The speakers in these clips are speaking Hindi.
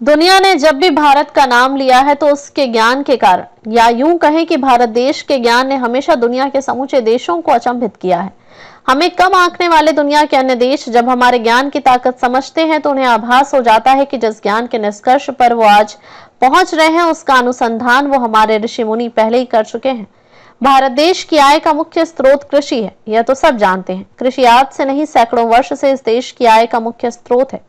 दुनिया ने जब भी भारत का नाम लिया है तो उसके ज्ञान के कारण, या यूं कहें कि भारत देश के ज्ञान ने हमेशा दुनिया के समूचे देशों को अचंभित किया है। हमें कम आंकने वाले दुनिया के अन्य देश जब हमारे ज्ञान की ताकत समझते हैं तो उन्हें आभास हो जाता है कि जिस ज्ञान के निष्कर्ष पर वो आज पहुंच रहे हैं उसका अनुसंधान वो हमारे ऋषि मुनि पहले ही कर चुके हैं। भारत देश की आय का मुख्य स्रोत कृषि है, यह तो सब जानते हैं। कृषि आज से नहीं सैकड़ों वर्ष से इस देश की आय का मुख्य स्रोत है।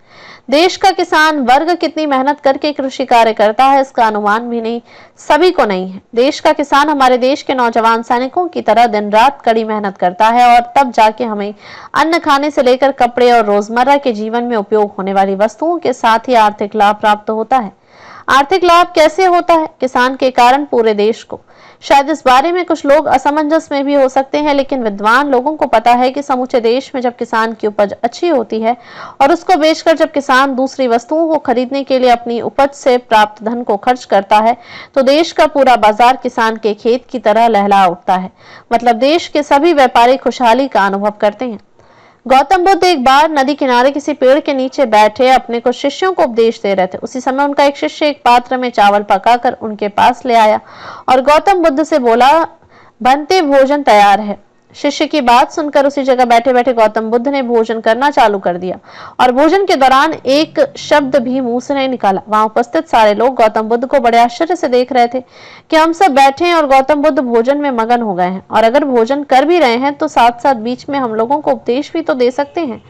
देश का किसान वर्ग कितनी मेहनत करके कृषि कार्य करता है इसका अनुमान भी नहीं, सभी को नहीं है। देश का किसान हमारे देश के नौजवान सैनिकों की तरह दिन रात कड़ी मेहनत करता है और तब जाके हमें अन्न खाने से लेकर कपड़े और रोजमर्रा के जीवन में उपयोग होने वाली वस्तुओं के साथ ही आर्थिक लाभ प्राप्त होता है। आर्थिक लाभ कैसे होता है? किसान के कारण पूरे देश को। शायद इस बारे में कुछ लोग असमंजस में भी हो सकते हैं, लेकिन विद्वान लोगों को पता है कि समूचे देश में जब किसान की उपज अच्छी होती है और उसको बेचकर जब किसान दूसरी वस्तुओं को खरीदने के लिए अपनी उपज से प्राप्त धन को खर्च करता है तो देश का पूरा बाजार किसान के खेत की तरह लहला उठता है। मतलब देश के सभी व्यापारी खुशहाली का अनुभव करते हैं। गौतम बुद्ध एक बार नदी किनारे किसी पेड़ के नीचे बैठे अपने कुछ शिष्यों को उपदेश दे रहे थे। उसी समय उनका एक शिष्य एक पात्र में चावल पकाकर उनके पास ले आया और गौतम बुद्ध से बोला, बनते भोजन तैयार है। शिष्य की बात सुनकर उसी जगह बैठे बैठे गौतम बुद्ध ने भोजन करना चालू कर दिया और भोजन के दौरान एक शब्द भी मुंह से नहीं निकाला। वहां उपस्थित सारे लोग गौतम बुद्ध को बड़े आश्चर्य से देख रहे थे कि हम सब बैठे हैं और गौतम बुद्ध भोजन में मगन हो गए हैं, और अगर भोजन कर भी रहे हैं तो साथ साथ बीच में हम लोगों को उपदेश भी तो दे सकते हैं।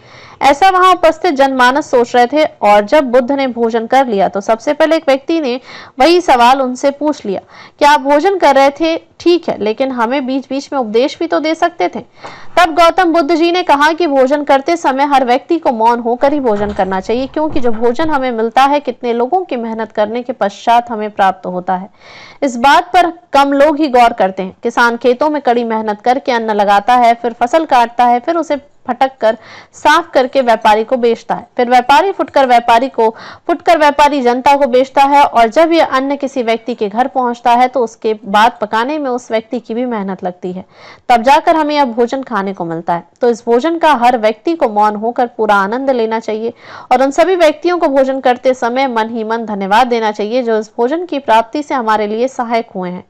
ऐसा वहां उपस्थित जनमानस सोच रहे थे। और जब बुद्ध ने भोजन कर लिया तो सबसे पहले एक व्यक्ति ने वही सवाल उनसे पूछ लिया, क्या आप भोजन कर रहे थे? ठीक है, लेकिन हमें बीच बीच में उपदेश भी तो दे सकते थे। तब गौतम बुद्ध जी ने कहा कि भोजन करते समय हर व्यक्ति को मौन होकर ही भोजन करना चाहिए, क्योंकि जो भोजन हमें मिलता है कितने लोगों की मेहनत करने के पश्चात हमें प्राप्त होता है। इस बात पर कम लोग ही गौर करते हैं। किसान खेतों में कड़ी मेहनत करके अन्न लगाता है, फिर फसल काटता है, फिर उसे फटक कर साफ करके व्यापारी को बेचता है, फिर व्यापारी फुटकर व्यापारी जनता को बेचता है, और जब यह अन्न किसी व्यक्ति के घर पहुंचता है तो उसके बाद पकाने में उस व्यक्ति की भी मेहनत लगती है, तब जाकर हमें यह भोजन खाने को मिलता है। तो इस भोजन का हर व्यक्ति को मौन होकर पूरा आनंद लेना चाहिए और उन सभी व्यक्तियों को भोजन करते समय मन ही मन धन्यवाद देना चाहिए जो इस भोजन की प्राप्ति से हमारे लिए सहायक हुए हैं।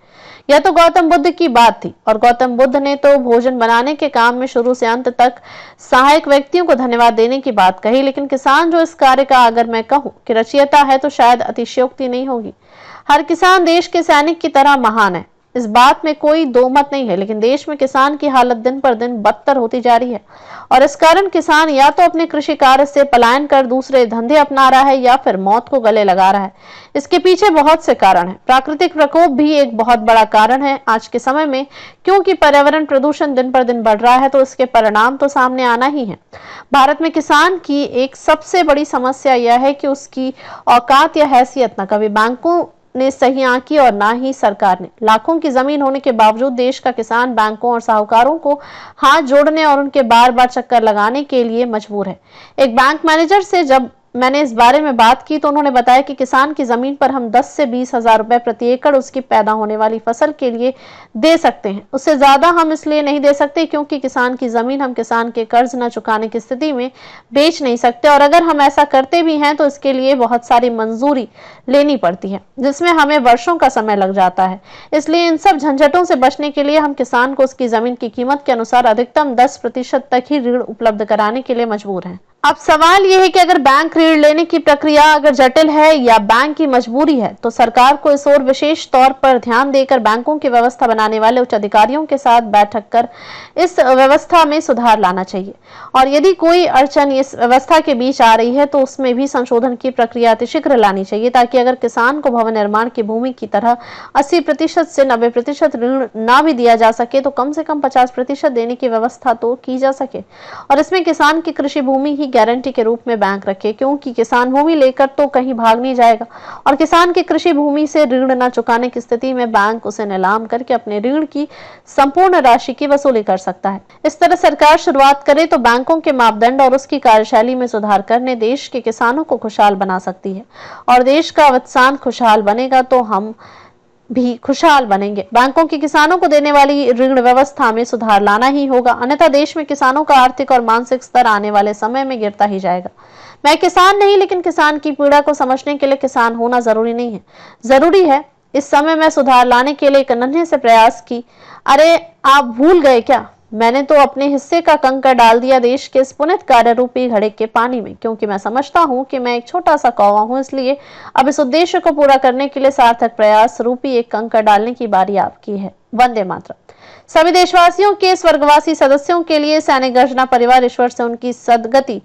यह तो गौतम बुद्ध की बात थी, और गौतम बुद्ध ने तो भोजन बनाने के काम में शुरू से अंत तक सहायक व्यक्तियों को धन्यवाद देने की बात कही। लेकिन किसान जो इस कार्य का अगर मैं कहूं कि रचयिता है तो शायद अतिशयोक्ति नहीं होगी। हर किसान देश के सैनिक की तरह महान है, इस बात में कोई दो मत नहीं है। लेकिन देश में किसान की हालत दिन पर दिन बदतर होती जा रही है, और इस कारण किसान या तो अपने कृषि कार्य से पलायन कर दूसरे धंधे अपना रहा है या फिर मौत को गले लगा रहा है। इसके पीछे बहुत से कारण हैं। प्राकृतिक प्रकोप भी एक बहुत बड़ा कारण है आज के समय में, क्योंकि पर्यावरण प्रदूषण दिन पर दिन बढ़ रहा है तो इसके परिणाम तो सामने आना ही है। भारत में किसान की एक सबसे बड़ी समस्या यह है कि उसकी औकात या हैसियत न कभी बैंकों ने सही आंकी और ना ही सरकार ने। लाखों की जमीन होने के बावजूद देश का किसान बैंकों और साहूकारों को हाथ जोड़ने और उनके बार बार चक्कर लगाने के लिए मजबूर है। एक बैंक मैनेजर से जब मैंने इस बारे में बात की तो उन्होंने बताया कि किसान की जमीन पर हम 10 से 20 हजार रुपए प्रति एकड़ उसकी पैदा होने वाली फसल के लिए दे सकते हैं। उससे ज्यादा हम इसलिए नहीं दे सकते क्योंकि किसान की जमीन हम किसान के कर्ज न चुकाने की स्थिति में बेच नहीं सकते, और अगर हम ऐसा करते भी हैं तो इसके लिए बहुत सारी मंजूरी लेनी पड़ती है जिसमें हमें वर्षों का समय लग जाता है। इसलिए इन सब झंझटों से बचने के लिए हम किसान को उसकी जमीन की कीमत के अनुसार अधिकतम 10% तक ही ऋण उपलब्ध कराने के लिए मजबूर हैं। अब सवाल यह है कि अगर बैंक ऋण लेने की प्रक्रिया अगर जटिल है या बैंक की मजबूरी है तो सरकार को इस ओर विशेष तौर पर ध्यान देकर बैंकों की व्यवस्था बनाने वाले उच्च अधिकारियों के साथ बैठक कर इस व्यवस्था में सुधार लाना चाहिए, और यदि कोई अड़चन इस व्यवस्था के बीच आ रही है तो उसमें भी संशोधन की प्रक्रिया अतिशीघ्र लानी चाहिए, ताकि अगर किसान को भवन निर्माण की भूमि की तरह 80% से 90% ऋण ना भी दिया जा सके तो कम से कम 50% देने की व्यवस्था तो की जा सके, और इसमें किसान की कृषि भूमि ही गारंटी के रूप में बैंक रखे, क्योंकि किसान भूमि लेकर तो कहीं भाग नहीं जाएगा, और किसान की कृषि भूमि से ऋण न चुकाने की स्थिति में बैंक उसे नीलाम करके अपने ऋण की संपूर्ण राशि की वसूली कर सकता है। इस तरह सरकार शुरुआत करे तो बैंकों के मापदंड और उसकी कार्यशैली में सुधार करने देश के किसानों को खुशहाल बना सकती है, और देश का अवसान खुशहाल बनेगा तो हम भी खुशहाल बनेंगे। बैंकों की किसानों को देने वाली ऋण व्यवस्था में सुधार लाना ही होगा, अन्यथा देश में किसानों का आर्थिक और मानसिक स्तर आने वाले समय में गिरता ही जाएगा। मैं किसान नहीं, लेकिन किसान की पीड़ा को समझने के लिए किसान होना जरूरी नहीं है। जरूरी है इस समय में सुधार लाने के लिए एक नन्हे से प्रयास की। अरे आप भूल गए क्या? मैंने तो अपने हिस्से का कंकड़ डाल दिया देश के इस पुनित कार्य रूपी घड़े के पानी में, क्योंकि मैं समझता हूँ कि मैं एक छोटा सा कौवा हूँ। इसलिए अब इस उद्देश्य को पूरा करने के लिए सार्थक प्रयास रूपी एक कंकड़ डालने की बारी आपकी है। वंदे मातरम। सभी देशवासियों के स्वर्गवासी सदस्यों के लिए सैनिक गर्जना परिवार ईश्वर से उनकी सद्गति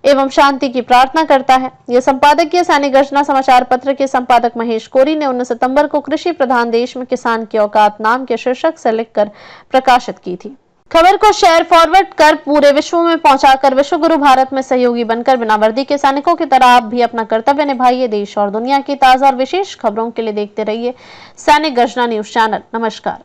एवं शांति की प्रार्थना करता है। यह संपादकीय सैनिक गर्जना समाचार पत्र के संपादक महेश कोरी ने 19 सितंबर को कृषि प्रधान देश में किसान की औकात नाम के शीर्षक से लिखकर प्रकाशित की थी। खबर को शेयर फॉरवर्ड कर पूरे विश्व में पहुंचाकर विश्व गुरु भारत में सहयोगी बनकर बिना वर्दी के सैनिकों की तरह आप भी अपना कर्तव्य निभाइए। देश और दुनिया की ताजा और विशेष खबरों के लिए देखते रहिए सैनिक गर्जना न्यूज चैनल। नमस्कार।